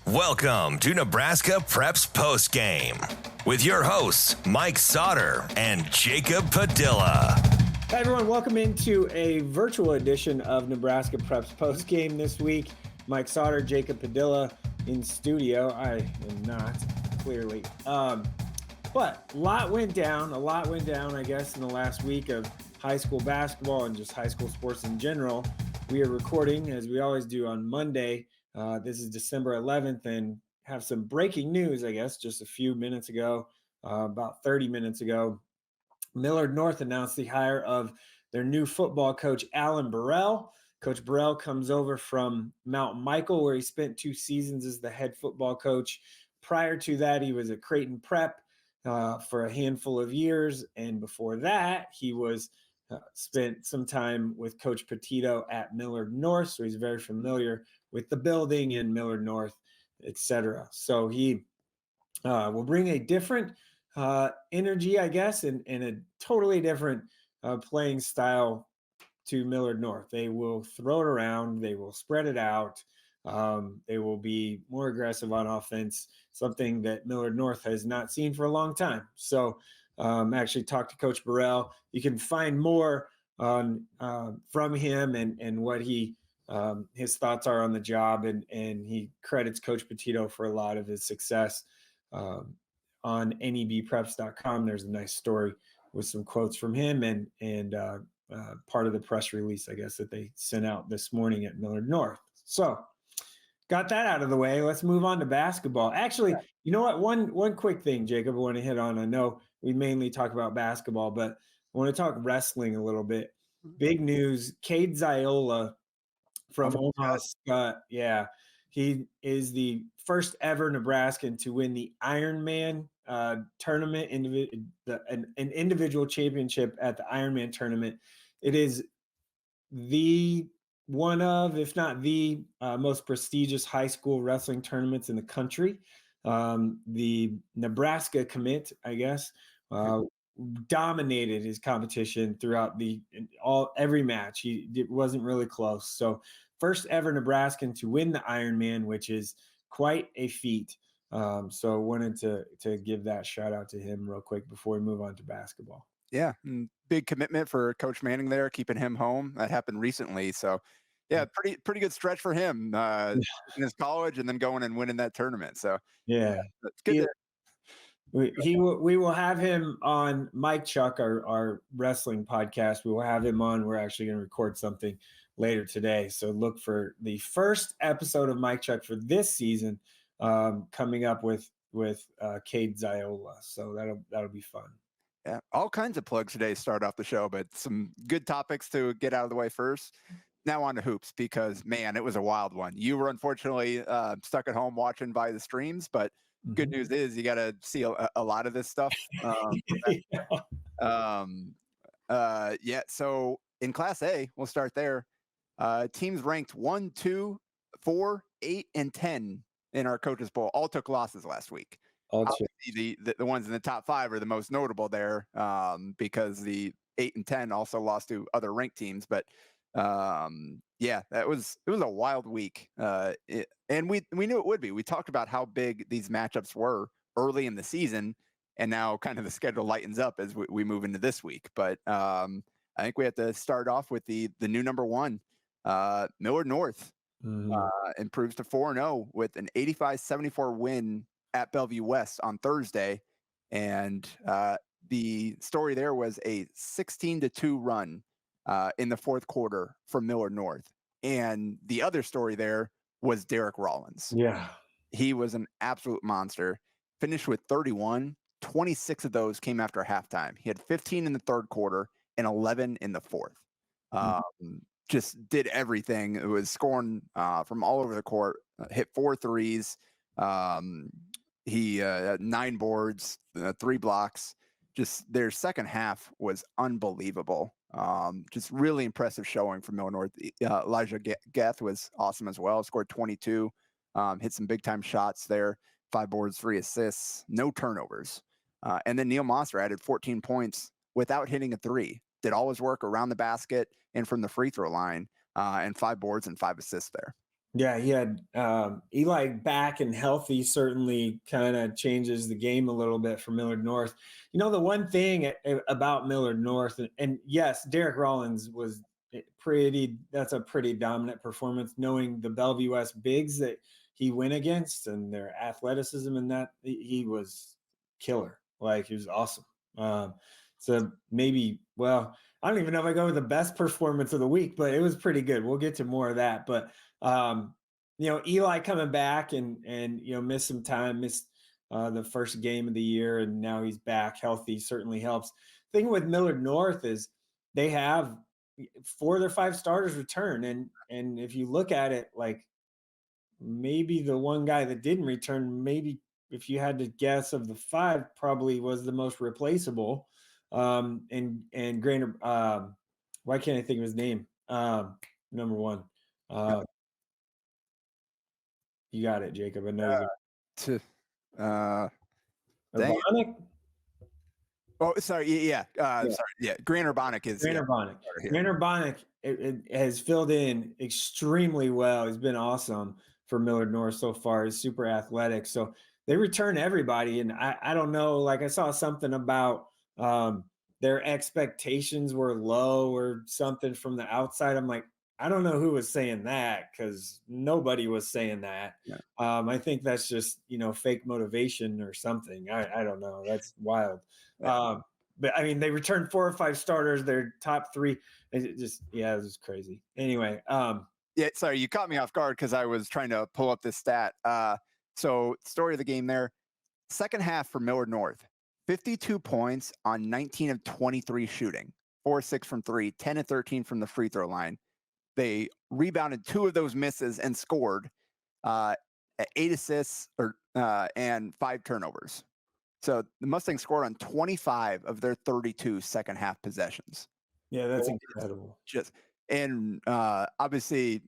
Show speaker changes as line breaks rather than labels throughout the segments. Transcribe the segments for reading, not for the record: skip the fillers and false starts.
Welcome to Nebraska Preps Postgame with your hosts, Mike Sautter and Jacob Padilla.
Hi, everyone. Welcome into a virtual edition of Nebraska Preps Postgame this week. Mike Sautter, Jacob Padilla in studio. I am not, clearly. But a lot went down, I guess, in the last week of high school basketball and just high school sports in general. We are recording, as we always do, on Monday. This is December 11th, and have some breaking news, I guess, just a few minutes ago, about 30 minutes ago. Millard North announced the hire of their new football coach, Alan Burrell. Coach Burrell comes over from Mount Michael, where he spent 2 seasons as the head football coach. Prior to that, he was at Creighton Prep for a handful of years. And before that, he was spent some time with Coach Petito at Millard North. So he's very familiar with the building in Millard North, etc. So he will bring a different energy, I guess, and a totally different playing style to Millard North. They will throw it around. They will spread it out. They will be more aggressive on offense, something that Millard North has not seen for a long time. So actually talked to Coach Burrell. You can find more on from him and what he his thoughts are on the job, and he credits Coach Petito for a lot of his success. On nebpreps.com, there's a nice story with some quotes from him and part of the press release, I guess, that they sent out this morning at Millard North. So got that out of the way. Let's move on to basketball. Actually, you know what? One quick thing, Jacob, I want to hit on. I know we mainly talk about basketball, but I want to talk wrestling a little bit. Big news. Cade Ziola from Omaha. Yeah. He is the first ever Nebraskan to win the Ironman tournament, an individual championship at the Ironman tournament. It is the one of, if not the most prestigious high school wrestling tournaments in the country. The Nebraska commit, I guess, dominated his competition throughout every match. It wasn't really close. So first ever Nebraskan to win the Ironman, which is quite a feat. So wanted to give that shout out to him real quick before we move on to basketball.
Yeah, big commitment for Coach Manning there, keeping him home. That happened recently. So, yeah, pretty good stretch for him in his college and then going and winning that tournament. So,
yeah,
it's good.
We will have him on Mike Chuck, our wrestling podcast. We will have him on. We're actually going to record something later today. So look for the first episode of Mike Chuck for this season coming up with Cade Ziola. So that'll be fun.
Yeah, all kinds of plugs today start off the show, but some good topics to get out of the way first. Now on to hoops, because, man, it was a wild one. You were unfortunately stuck at home watching via the streams, but good news is you got to see a lot of this stuff. So in Class A, we'll start there. Teams ranked 1, 2, 4, 8, and 10 in our Coaches Bowl all took losses last week. The ones in the top 5 are the most notable there because the 8 and 10 also lost to other ranked teams. But it was a wild week, and we knew it would be. We talked about how big these matchups were early in the season, and now kind of the schedule lightens up as we move into this week. But I think we have to start off with the new number 1, Millard North, improves to 4-0 with an 85-74 win at Bellevue West on Thursday. And the story there was a 16-2 run in the fourth quarter from Millard North. And the other story there was Derek Rollins.
Yeah.
He was an absolute monster. Finished with 31. 26 of those came after halftime. He had 15 in the third quarter and 11 in the fourth. Just did everything. It was scoring from all over the court, hit 4 threes. He had 9 boards, 3 blocks. Just their second half was unbelievable. Just really impressive showing from Millard North. Elijah Geth was awesome as well. Scored 22, hit some big time shots there. 5 boards, 3 assists, no turnovers. And then Neil Monster added 14 points without hitting a 3. Did all his work around the basket and from the free throw line, and 5 boards and 5 assists there.
Yeah, he had Eli back and healthy certainly kind of changes the game a little bit for Millard North. The one thing about Millard North, and yes, Derek Rollins was that's a pretty dominant performance, knowing the Bellevue West bigs that he went against and their athleticism, and that he was killer. Like, he was awesome. So maybe, well, I don't even know if I go with the best performance of the week, but it was pretty good. We'll get to more of that. But Eli coming back and missed some time, missed the first game of the year, and now he's back healthy, certainly helps. Thing with Millard North is they have 4 of their 5 starters return, and if you look at it, like, maybe the one guy that didn't return, maybe if you had to guess, of the 5, probably was the most replaceable. And Grainer, why can't I think of his name? Number 1. You got it, Jacob. I know you got Urbanic?
Oh, sorry. Yeah. Sorry. Yeah. Grant Urbanic is.
Grant Urbanic. Grant Urbanic it has filled in extremely well. He's been awesome for Millard North so far. He's super athletic. So they return everybody. And I don't know, like, I saw something about their expectations were low or something from the outside. I'm like, I don't know who was saying that, because nobody was saying that.
Yeah.
I think that's just, fake motivation or something. I don't know. That's wild. Yeah. But I mean, they returned 4 or 5 starters. Their top 3. It was crazy. Anyway.
Yeah. Sorry, you caught me off guard because I was trying to pull up this stat. So story of the game there. Second half for Millard North, 52 points on 19 of 23 shooting, 4-6 from 3, 10 of 13 from the free throw line. They rebounded 2 of those misses and scored 8 assists and 5 turnovers. So the Mustangs scored on 25 of their 32 second half possessions.
Yeah, that's incredible.
Obviously,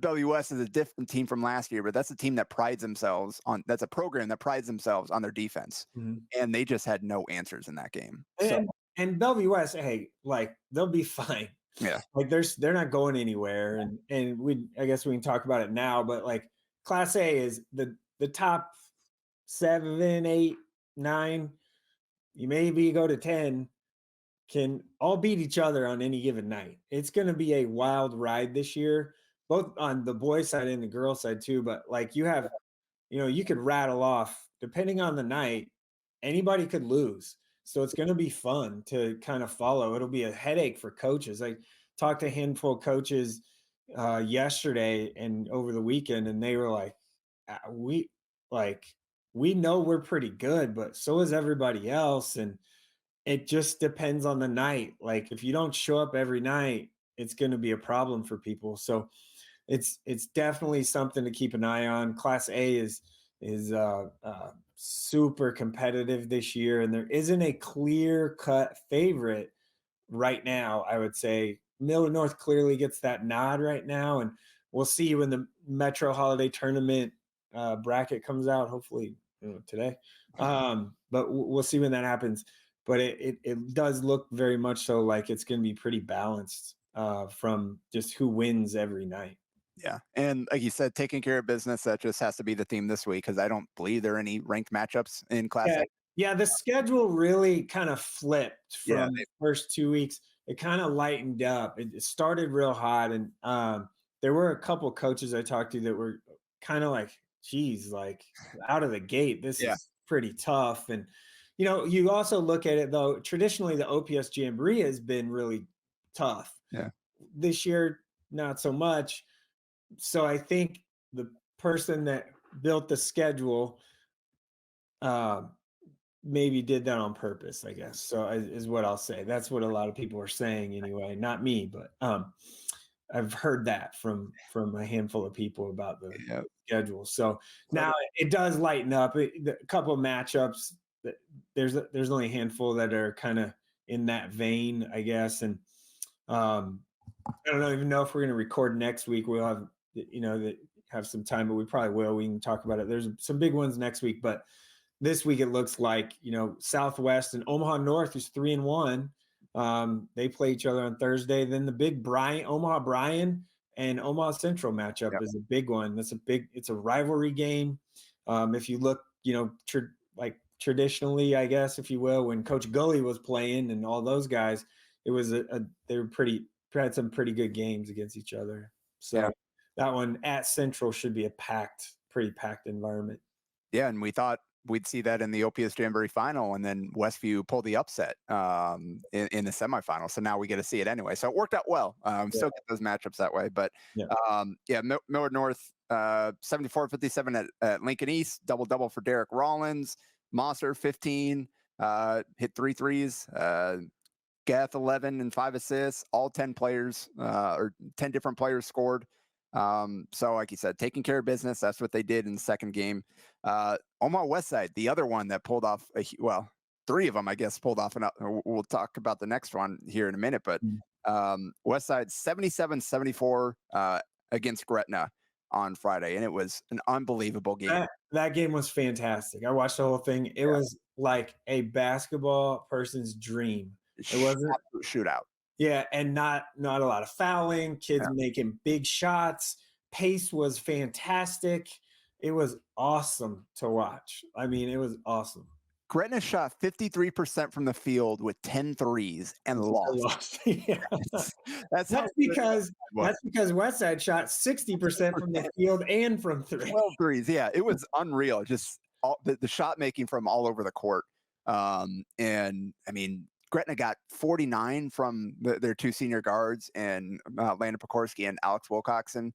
WS is a different team from last year, but that's a team that prides themselves on. That's a program that prides themselves on their defense, and they just had no answers in that game.
And Bellevue West, hey, like, they'll be fine.
Yeah,
like they're not going anywhere, and I guess we can talk about it now. But like, Class A is the top 7, 8, 9. You maybe go to 10. Can all beat each other on any given night. It's going to be a wild ride this year, both on the boys side and the girls side too. But like, you have, you could rattle off, depending on the night, anybody could lose. So it's going to be fun to kind of follow. It'll be a headache for coaches. I talked to a handful of coaches yesterday and over the weekend, and they were like, we know we're pretty good, but so is everybody else. And it just depends on the night. Like, if you don't show up every night, it's going to be a problem for people. So it's definitely something to keep an eye on. Class A is super competitive this year, and there isn't a clear-cut favorite right now. I would say Millard North clearly gets that nod right now, and we'll see when the Metro Holiday Tournament bracket comes out, hopefully today. But we'll see when that happens. But it does look very much so like it's going to be pretty balanced from just who wins every night.
Yeah. And like you said, taking care of business, that just has to be the theme this week, because I don't believe there are any ranked matchups in Class A.
Yeah, the schedule really kind of flipped from the first 2 weeks. It kind of lightened up. It started real hot, and there were a couple coaches I talked to that were kind of like, geez, like, out of the gate, this is pretty tough. And you also look at it, though, traditionally the OPS Jamboree has been really tough.
Yeah.
This year, not so much. So I think the person that built the schedule maybe did that on purpose, I guess. So is what I'll say. That's what a lot of people are saying anyway. Not me, but I've heard that from a handful of people about the schedule. So now it does lighten up. A couple of matchups. There's only a handful that are kind of in that vein, I guess. And I don't even know if we're going to record next week. We'll have have some time, but we probably will. We can talk about it. There's some big ones next week, but this week it looks like Southwest and Omaha North is 3-1. They play each other on Thursday. Then the big Omaha Bryan And Omaha Central matchup is a big one. It's a rivalry game. If you look, traditionally, I guess, if you will, when Coach Gully was playing and all those guys, it was they had some pretty good games against each other. So that one at Central should be a pretty packed environment.
Yeah, and we thought we'd see that in the OPS Jamboree final, and then Westview pulled the upset in the semifinal. So now we get to see it anyway. So it worked out well. Still get those matchups that way. But Millard North 74-57 at Lincoln East, double for Derek Rollins. Mosser 15, hit 3 threes. Gath 11 and 5 assists. All 10 players or 10 different players scored. So like you said, taking care of business. That's what they did in the second game. Omaha Westside, the other one that pulled off, three of them, I guess, pulled off. We'll talk about the next one here in a minute. But Westside 77-74 against Gretna on Friday, and it was an unbelievable game.
That game was fantastic. I watched the whole thing. It was like a basketball person's dream. It wasn't
shootout.
Yeah, and not a lot of fouling, kids making big shots. Pace was fantastic. It was awesome to watch. I mean, it was awesome.
Gretna shot 53% from the field with 10 threes and lost.
That's because Westside shot 60% from the field and from
12 threes. Yeah, it was unreal. Just the shot making from all over the court. And I mean, Gretna got 49 from their two senior guards, and Landon Pekorski and Alex Wilcoxon.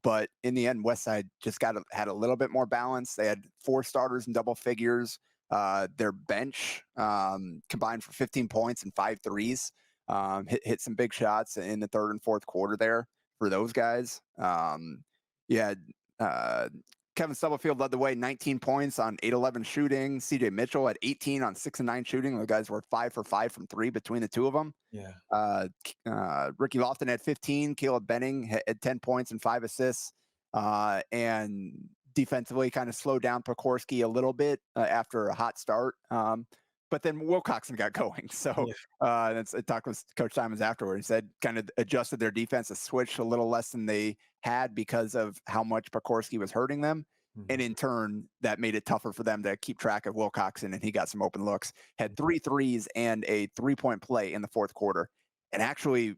But in the end, Westside just had a little bit more balance. They had 4 starters in double figures. Their bench combined for 15 points and 5 threes. Hit some big shots in the third and fourth quarter there for those guys. Kevin Stubblefield led the way, 19 points on 8-11 shooting. CJ Mitchell had 18 on 6-9 shooting. The guys were 5 for 5 from 3 between the two of them. Ricky Lofton had 15. Caleb Benning had 10 points and 5 assists. And defensively kind of slowed down Pekorski a little bit after a hot start. But then Wilcoxon got going. So I talked with Coach Simons afterward. He said kind of adjusted their defense, a switch a little less than they had because of how much Pekorski was hurting them. And in turn, that made it tougher for them to keep track of Wilcoxon, and he got some open looks. Had 3 threes and a 3-point play in the fourth quarter. And actually,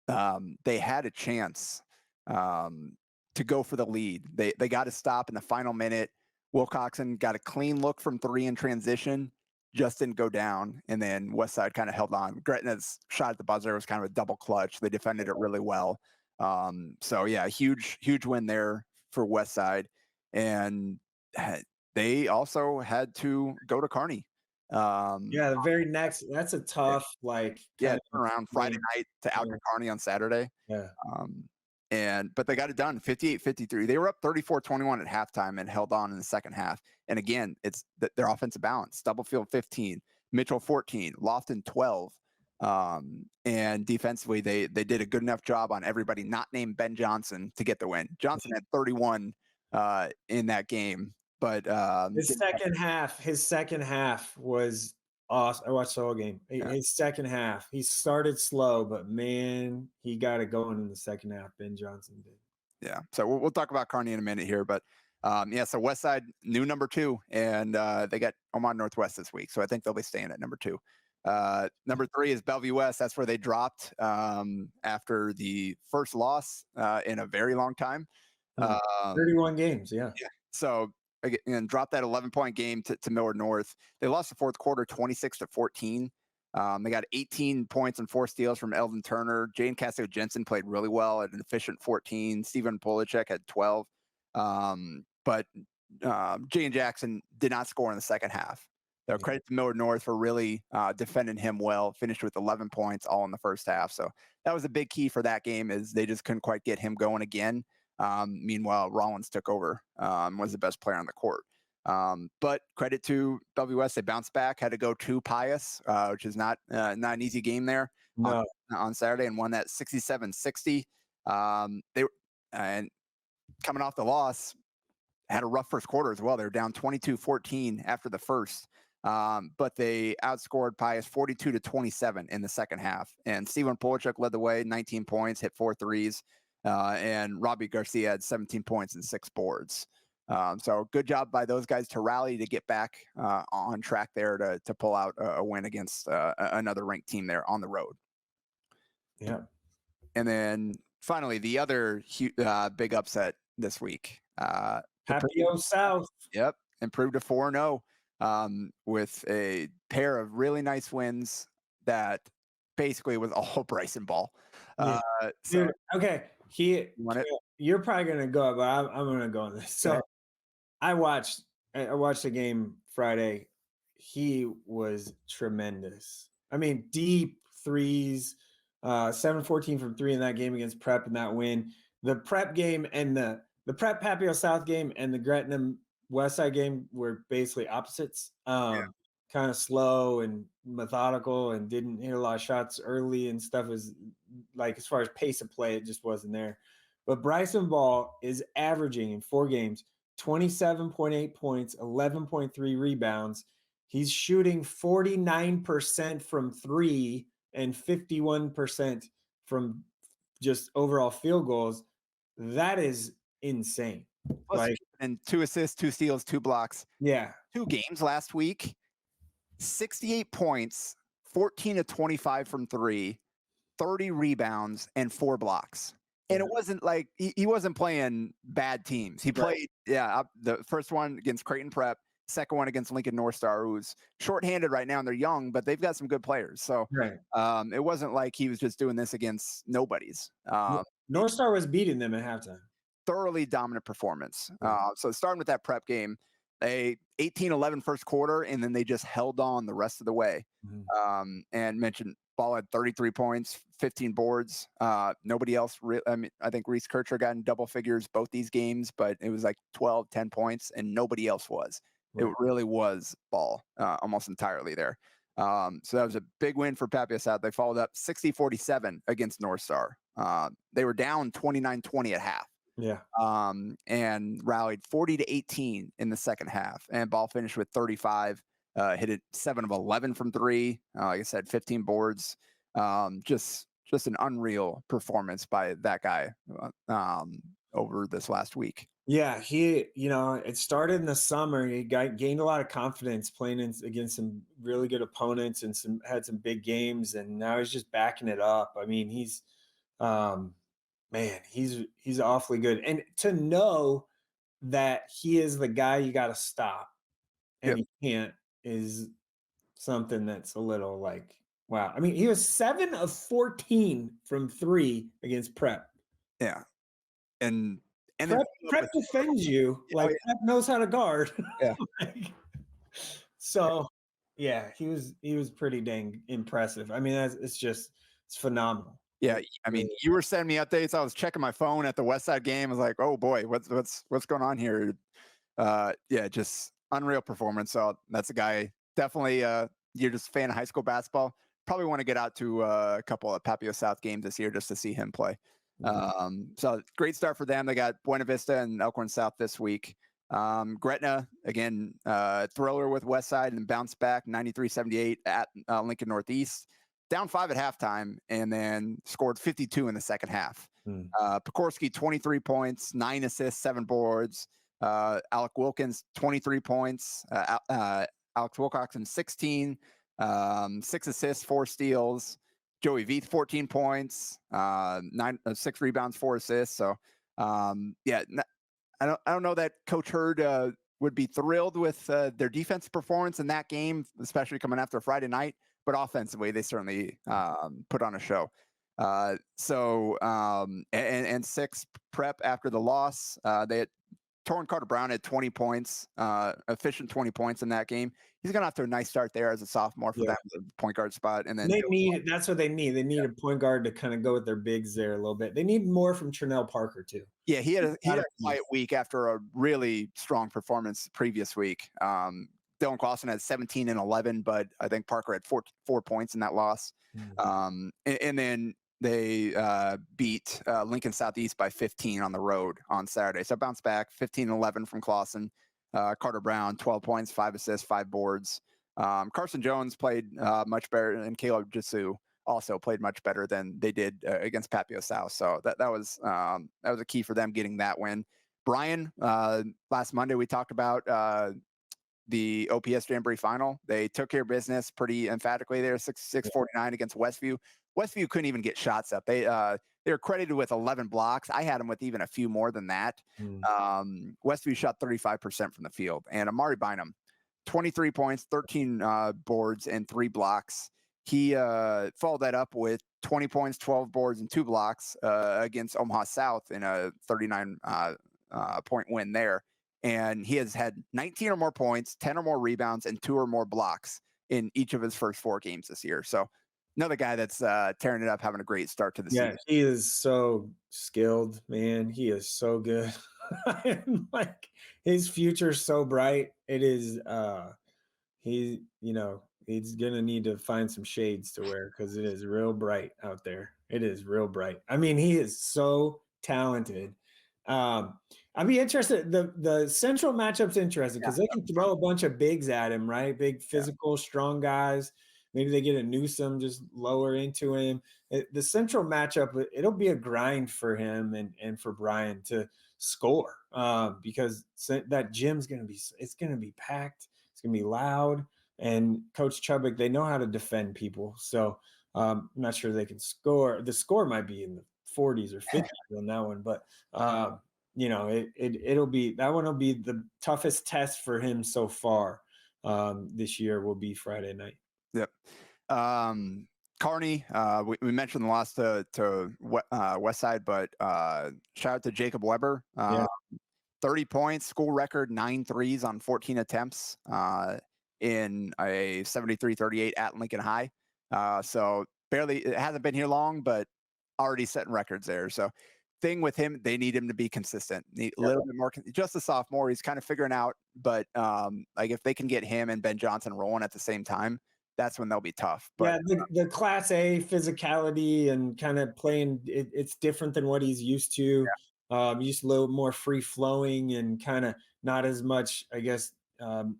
they had a chance to go for the lead. They got to stop in the final minute. Wilcoxon got a clean look from 3 in transition, just didn't go down, and then Westside kind of held on. Gretna's shot at the buzzer was kind of a double clutch. They defended it really well. Huge win there for Westside. And they also had to go to Kearney.
The very next, that's a tough,
around Friday night to out to Kearney on Saturday. But they got it done 58-53. They were up 34-21 at halftime and held on in the second half. And again, it's their offensive balance. Stubblefield 15, Mitchell 14, Lofton 12. And defensively, they did a good enough job on everybody not named Ben Johnson to get the win. Johnson had 31 in that game. But
his second half was awesome. I watched the whole game. His second half, he started slow, but man, he got it going in the second half. Ben Johnson did.
Yeah. So we'll talk about Kearney in a minute here, but so Westside new number 2, and they got Omaha Northwest this week, so I think they'll be staying at number 2. Number 3 is Bellevue West. That's where they dropped after the first loss in a very long time.
31 games. Yeah.
So again, dropped that 11-point game to Millard North. They lost the fourth quarter 26-14. They got 18 points and 4 steals from Eldon Turner. Jane Casio Jensen played really well at an efficient 14. Stephen Polacek had 12. But Jane Jackson did not score in the second half. So credit to Millard North for really defending him well. Finished with 11 points all in the first half. So that was a big key for that game, is they just couldn't quite get him going again. Meanwhile, Rollins took over, was the best player on the court. But credit to WS, they bounced back, had to go to Pius, which is not an easy game there on Saturday, and won that 67-60. And coming off the loss, had a rough first quarter as well. They were down 22-14 after the first, but they outscored Pius 42-27 in the second half. And Stephen Polachuk led the way, 19 points, hit 4 threes. and Robbie Garcia had 17 points and 6 boards. So good job by those guys to rally to get back on track there to pull out a win against another ranked team there on the road.
Yeah.
And then finally, the other big upset this week.
Padilla South.
Yep. Improved to 4-0 with a pair of really nice wins that basically was all Bryson ball.
Yeah.
So,
dude, okay. You're probably going to go, but I'm going to go on this. So I watched the game Friday. He was tremendous. I mean, deep threes, 7-14 from 3 in that game against Prep in that win. The Prep game and the Prep Papio South game and the Gretna Westside game were basically opposites. Kind of slow and methodical and didn't hit a lot of shots early and stuff. Is like, as far as pace of play, it just wasn't there. But Bryson Ball is averaging in 4 games 27.8 points, 11.3 rebounds. He's shooting 49% from 3 and 51% from just overall field goals. That is insane.
And 2 assists, 2 steals, 2 blocks.
Yeah.
2 games last week, 68 points, 14 to 25 from 3, 30 rebounds, and 4 blocks. And it wasn't like he wasn't playing bad teams. He played, the first one against Creighton Prep, second one against Lincoln North Star, who's shorthanded right now, and they're young, but they've got some good players. So it wasn't like he was just doing this against nobodies.
North Star was beating them at halftime.
Thoroughly dominant performance. So starting with that Prep game, a 18-11 first quarter, and then they just held on the rest of the way. And mentioned Ball had 33 points, 15 boards. Nobody else I think Reese Kircher got in double figures both these games, but it was like 12, 10 points, and nobody else was. It really was Ball almost entirely there. So that was a big win for Papio South. They followed up 60-47 against North Star. They were down 29-20 at half. And rallied 40-18 in the second half. And Ball finished with 35. Hit it 7 of 11 from 3. Like I said, 15 boards. Just an unreal performance by that guy over this last week.
Yeah, it started in the summer. He gained a lot of confidence playing against some really good opponents and had some big games, and now he's just backing it up. I mean, he's awfully good. And to know that he is the guy you got to stop and he can't is something that's a little like, wow. I mean, he was 7 of 14 from 3 against Prep.
Yeah. And
Prep defends you. Prep knows how to guard.
Yeah.
He was pretty dang impressive. I mean, it's phenomenal.
Yeah, I mean, you were sending me updates. I was checking my phone at the Westside game. I was like, oh boy, what's going on here? Just unreal performance. So that's a guy. Definitely, you're just a fan of high school basketball. Probably want to get out to a couple of Papio South games this year just to see him play. So great start for them. They got Buena Vista and Elkhorn South this week. Gretna, again, thriller with Westside and bounced back 93-78 at Lincoln Northeast. Down 5 at halftime, and then scored 52 in the second half. Pekorski, 23 points, 9 assists, 7 boards. Alec Wilkins, 23 points. Alex Wilcoxon, 16, 6 assists, 4 steals. Joey Veith, 14 points, 6 rebounds, 4 assists. So, I don't know that Coach Hurd would be thrilled with their defensive performance in that game, especially coming after a Friday night. But offensively, they certainly put on a show. And 6 Prep after the loss. They had Torrin Carter-Brown had 20 points, efficient 20 points in that game. He's going to have to a nice start there as a sophomore for that point guard spot. And then
that's what they need. They need a point guard to kind of go with their bigs there a little bit. They need more from Trinell Parker too.
Yeah, he had a quiet week after a really strong performance the previous week. Dylan Clausen had 17 and 11, but I think Parker had 4 points in that loss. And then they beat Lincoln Southeast by 15 on the road on Saturday. So bounced back 15-11 from Clausen. Carter Brown, 12 points, 5 assists, 5 boards. Carson Jones played much better than Caleb Jasu. also played much better than they did against Papio South. So that was a key for them getting that win. Bryan, last Monday we talked about the OPS Jamboree final. They took care of business pretty emphatically there, 649 against Westview. Westview couldn't even get shots up. They were credited with 11 blocks. I had them with even a few more than that. Westview shot 35% from the field. And Amari Bynum, 23 points, 13 boards, and 3 blocks. He followed that up with 20 points, 12 boards, and 2 blocks against Omaha South in a 39 point win there. And he has had 19 or more points, 10 or more rebounds, and 2 or more blocks in each of his first 4 games this year. So another guy that's tearing it up, having a great start to the season.
Yeah, he is so skilled, man. He is so good. Like, his future's so bright. It is he's gonna need to find some shades to wear because it is real bright out there. It is real bright. I mean, he is so talented. I'd be interested. The central matchup's interesting because they can throw a bunch of bigs at him, right? Big physical, strong guys. Maybe they get a Newsome just lower into him. The central matchup, it'll be a grind for him and for Bryan to score because that gym's gonna be packed. It's gonna be loud. And Coach Chubbuck, they know how to defend people. So I'm not sure they can score. The score might be in the 40s or 50s on that one, but it'll be, that one will be the toughest test for him so far this year will be Friday night.
Yep. Kearney, we mentioned the loss to Westside, but shout out to Jacob Weber. 30 points, school record, 9 threes on 14 attempts in a 73-38 at Lincoln High. So it hasn't been here long, but already setting records there. So thing with him, they need him to be consistent. Need a little bit more, just a sophomore. He's kind of figuring out, but like if they can get him and Ben Johnson rolling at the same time, that's when they'll be tough. But
the Class A physicality and kind of playing, it's different than what he's used to. Used to a little more free flowing and kind of not as much, I guess,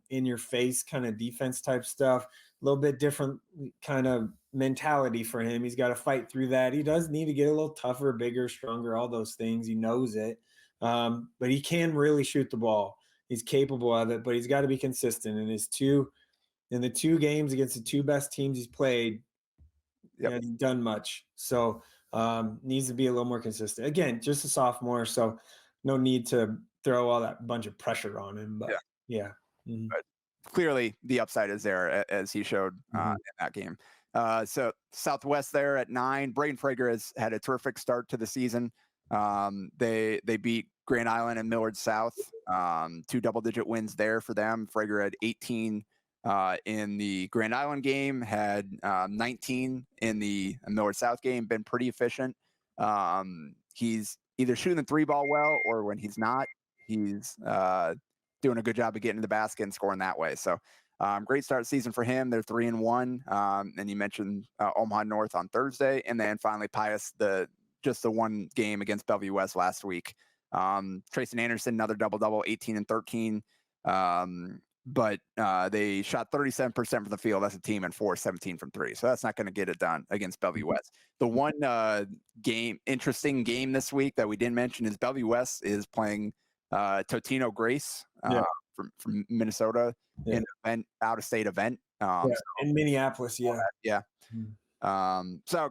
in your face kind of defense type stuff. A little bit different kind of mentality for him. He's got to fight through that. He does need to get a little tougher, bigger, stronger, all those things. He knows it. But he can really shoot the ball. He's capable of it, but he's got to be consistent. And in the 2 games against the 2 best teams he's played, he hasn't done much. So needs to be a little more consistent. Again, just a sophomore, so no need to throw all that bunch of pressure on him. But
but clearly the upside is there, as he showed in that game. So Southwest there at 9. Braden Frager has had a terrific start to the season. They beat Grand Island and Millard South, 2 double-digit wins there for them. Frager had 18 in the Grand Island game, had 19 in the Millard South game. Been pretty efficient. He's either shooting the 3-ball well, or when he's not, he's doing a good job of getting to the basket and scoring that way. So great start season for him. They're 3-1. And you mentioned Omaha North on Thursday, and then finally Pius, just the 1 game against Bellevue West last week. Trayson Anderson, another double-double, 18 and 13. But they shot 37% from the field as a team and 17 from 3. So that's not going to get it done against Bellevue West. The one interesting game this week that we didn't mention is Bellevue West is playing Totino Grace from Minnesota in an event, out-of-state event.
In Minneapolis,
So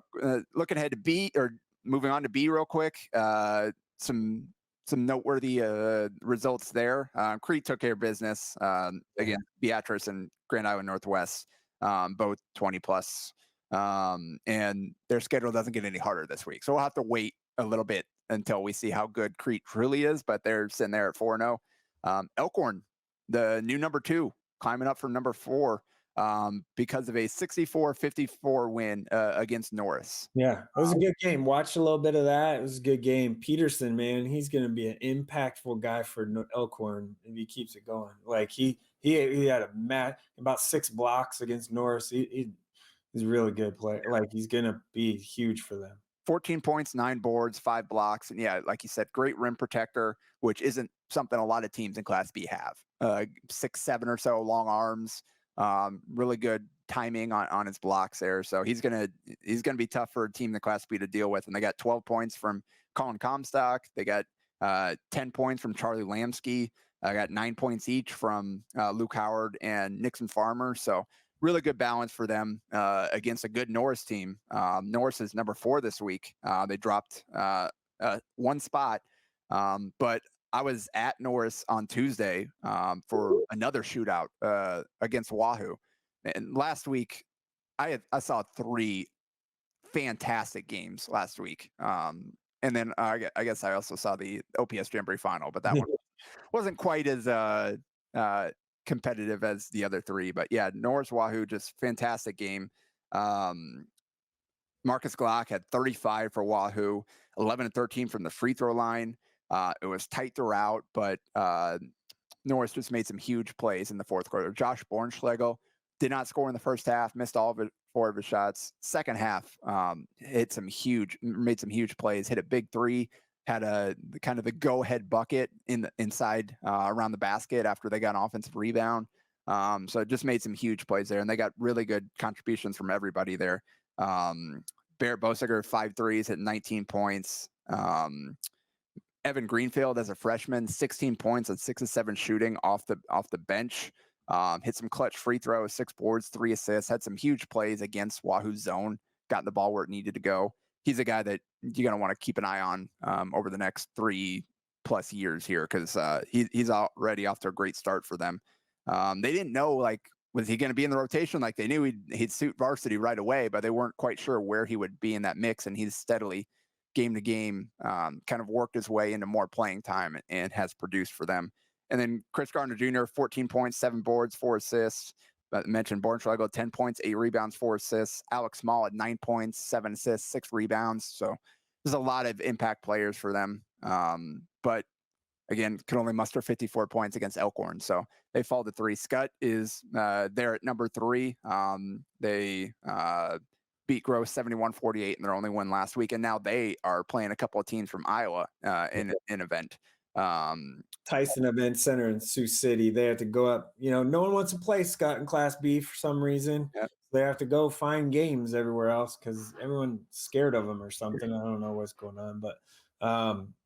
looking ahead to B, or moving on to B real quick, some noteworthy results there. Crete took care of business against Beatrice and Grand Island Northwest, both 20+. And their schedule doesn't get any harder this week. So we'll have to wait a little bit until we see how good Crete truly is, but they're sitting there at 4-0. Elkhorn, the new number 2, climbing up from number 4 because of a 64-54 win against Norris.
Yeah, it was a good game. Watched a little bit of that. It was a good game. Peterson, man, he's going to be an impactful guy for Elkhorn if he keeps it going. Like he had about 6 blocks against Norris. He's a really good player. Like he's going to be huge for them.
14 points, 9 boards, 5 blocks. And yeah, like you said, great rim protector, which isn't something a lot of teams in Class B have. 6'7" or so, long arms. Really good timing on his blocks there. So he's gonna be tough for a team in the Class B to deal with. And they got 12 points from Colin Comstock. They got 10 points from Charlie Lamsky. I got 9 points each from Luke Howard and Nixon Farmer. So really good balance for them against a good Norris team. Norris is number 4 this week. They dropped one spot, but I was at Norris on Tuesday for another shootout against Wahoo. And last week, I saw 3 fantastic games last week. And then I guess I also saw the OPS Jamboree final, but that one wasn't quite as competitive as the other 3. But yeah, Norris Wahoo, just fantastic game. Marcus Glock had 35 for Wahoo, 11 and 13 from the free throw line. It was tight throughout, but Norris just made some huge plays in the fourth quarter. Josh Bornschlegel did not score in the first half, missed all of it, 4 of his shots. Second half, made some huge plays, hit a big 3, had a kind of the go-ahead bucket inside around the basket after they got an offensive rebound. So it just made some huge plays there, and they got really good contributions from everybody there. Barrett Bosiger, 5 threes, hit 19 points. Evan Greenfield, as a freshman, 16 points on 6 of 7 shooting off the bench. Hit some clutch free throws, 6 boards, 3 assists, had some huge plays against Wahoo's zone, got the ball where it needed to go. He's a guy that you're going to want to keep an eye on over the next 3+ years here, because he's already off to a great start for them. They didn't know, like, was he going to be in the rotation? Like, they knew he'd suit varsity right away, but they weren't quite sure where he would be in that mix. And he's steadily, game to game, kind of worked his way into more playing time and has produced for them. And then Chris Gardner Jr., 14 points, 7 boards, 4 assists. I mentioned Bornschlegel, 10 points, 8 rebounds, 4 assists. Alex Small at 9 points, 7 assists, 6 rebounds. So there's a lot of impact players for them. But again, could only muster 54 points against Elkhorn. So they fall to 3. Scott is there at number 3. They beat Gross 71-48 in their only win last week. And now they are playing a couple of teams from Iowa in an event.
Tyson Event Center in Sioux City. They have to go up. No one wants to play Scott in Class B for some reason.
Yep.
They have to go find games everywhere else because everyone's scared of them or something. I don't know what's going on, but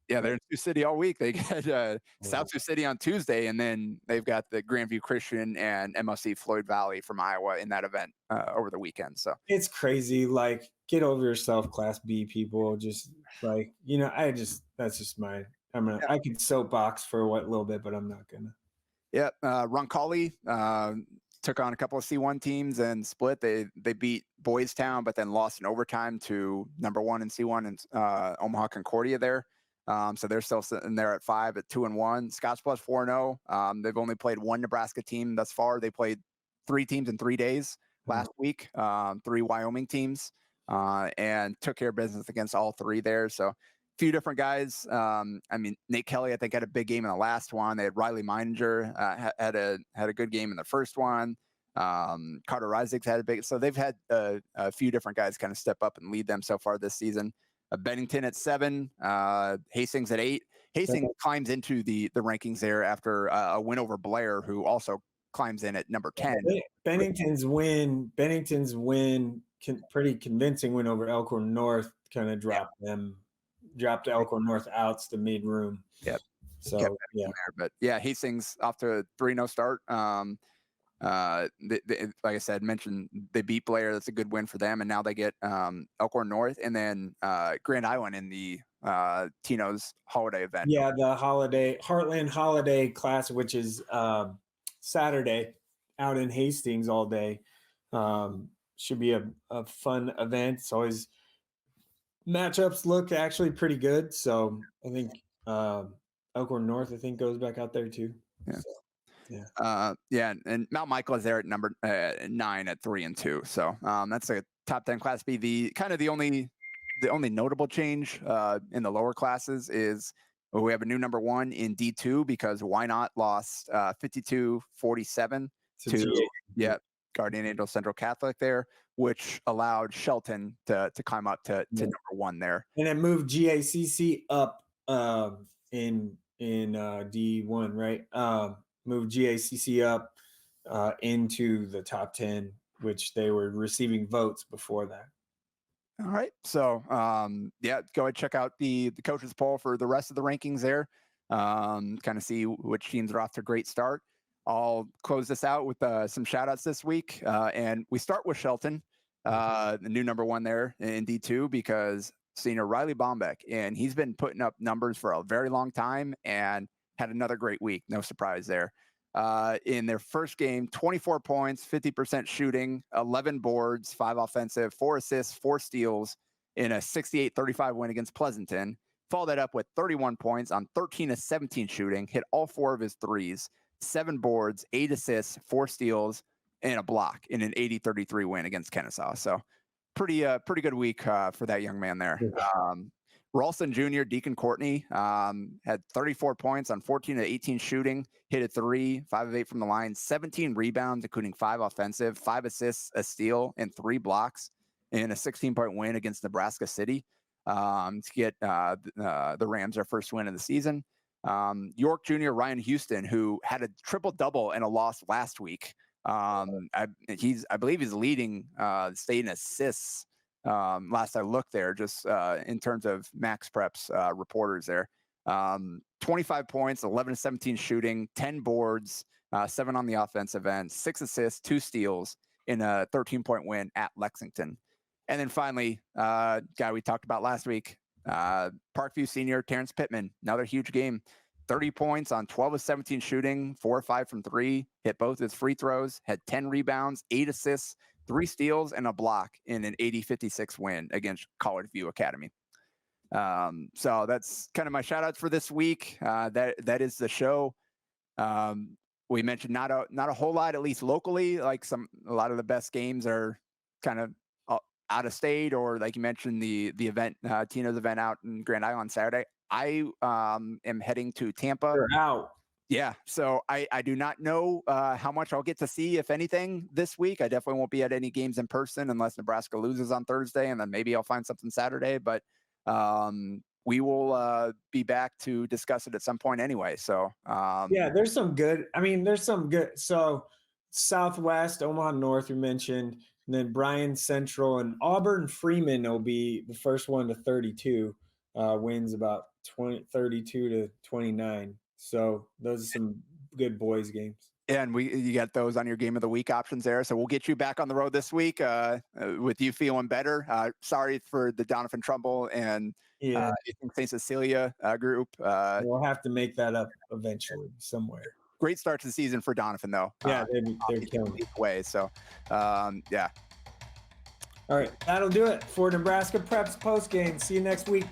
yeah, they're in Sioux City all week. They get South Sioux City on Tuesday, and then they've got the Grandview Christian and MLC Floyd Valley from Iowa in that event over the weekend. So
it's crazy. Like, get over yourself, Class B people. Just like, that's just my. I could soapbox for a little bit, but I'm not gonna.
Yeah, Roncalli took on a couple of C1 teams and split. They beat Boys Town, but then lost in overtime to number 1 in C1 and Omaha Concordia there. So they're still sitting there at 5 at 2-1. Scottsbluff 4-0. They've only played 1 Nebraska team thus far. They played 3 teams in 3 days last week, 3 Wyoming teams, and took care of business against all 3 there. So few different guys. Nate Kelly, I think, had a big game in the last one. They had Riley Meininger, had a good game in the first one. Carter Isaacs had a big. So they've had a few different guys kind of step up and lead them so far this season. Bennington at 7, Hastings at 8. Hastings climbs into the rankings there after a win over Blair, who also climbs in at number 10.
Bennington's win, pretty convincing win over Elkhorn North, kind of dropped Elkhorn North out to mid-room.
Yep.
So, yeah.
But yeah, Hastings off to a 3-0 start. Like I said, mentioned they beat Blair. That's a good win for them. And now they get Elkhorn North and then Grand Island in the Tino's holiday event.
Yeah, the Heartland Holiday Classic, which is Saturday out in Hastings all day. Should be a fun event. It's always matchups look actually pretty good. So I think Elkhorn North, goes back out there too.
Yeah.
So,
yeah. And Mount Michael is there at number 9 at 3-2. So that's a top 10 Class B. The only notable change in the lower classes is we have a new number 1 in D2 because Why Not lost 52-47 to Guardian Angel Central Catholic there, which allowed Shelton to climb up to number 1 there.
And it moved GACC up in D1, right? Moved GACC up into the top 10, which they were receiving votes before that.
All right. So, yeah, go ahead, check out the coaches poll for the rest of the rankings there. Kind of see which teams are off to a great start. I'll close this out with some shout outs this week. And we start with Shelton, the new number 1 there in D2, because senior Riley Bombeck, and he's been putting up numbers for a very long time and had another great week. No surprise there. In their first game, 24 points, 50% shooting, 11 boards, 5 offensive, 4 assists, 4 steals in a 68-35 win against Pleasanton. Followed that up with 31 points on 13 of 17 shooting, hit all 4 of his threes, 7 boards, 8 assists, 4 steals, and a block in an 80-33 win against Kennesaw. So pretty good week for that young man there. Ralston Jr., Deacon Courtney, had 34 points on 14 of 18 shooting, hit a 3, 5 of 8 from the line, 17 rebounds, including 5 offensive, 5 assists, a steal, and 3 blocks in a 16-point win against Nebraska City to get the Rams their first win of the season. York Jr. Ryan Houston, who had a triple-double and a loss last week. I believe he's leading the state in assists. Last I looked there, just in terms of Max Prep's reporters there. 25 points, 11 to 17 shooting, 10 boards, 7 on the offensive end, 6 assists, 2 steals in a 13-point win at Lexington. And then finally, guy we talked about last week, Parkview senior Terrence Pittman, another huge game. 30 points on 12 of 17 shooting, 4 or 5 from 3, hit both his free throws, had 10 rebounds, 8 assists, 3 steals, and a block in an 80-56 win against College View Academy. So that's kind of my shout outs for this week. That is the show. We mentioned not a whole lot, at least locally, like a lot of the best games are kind of out of state, or like you mentioned, the event, Tino's event out in Grand Island Saturday. I am heading to Tampa.
You're out.
Yeah, so I do not know how much I'll get to see, if anything, this week. I definitely won't be at any games in person unless Nebraska loses on Thursday, and then maybe I'll find something Saturday. But we will be back to discuss it at some point anyway. So
yeah, there's some good. I mean, there's some good. So Southwest, Omaha North, you mentioned, and then Bryan Central and Auburn Freeman will be the first one to 32 wins, about 32 to 29. So those are some good boys games.
Yeah, and you got those on your game of the week options there. So we'll get you back on the road this week with you feeling better. Sorry for the Donovan Trumbull and St. Cecilia group.
We'll have to make that up eventually somewhere.
Great start to the season for Donovan, though.
Yeah, they're killing it.
Way. So, yeah.
All right, that'll do it for Nebraska Preps postgame. See you next week.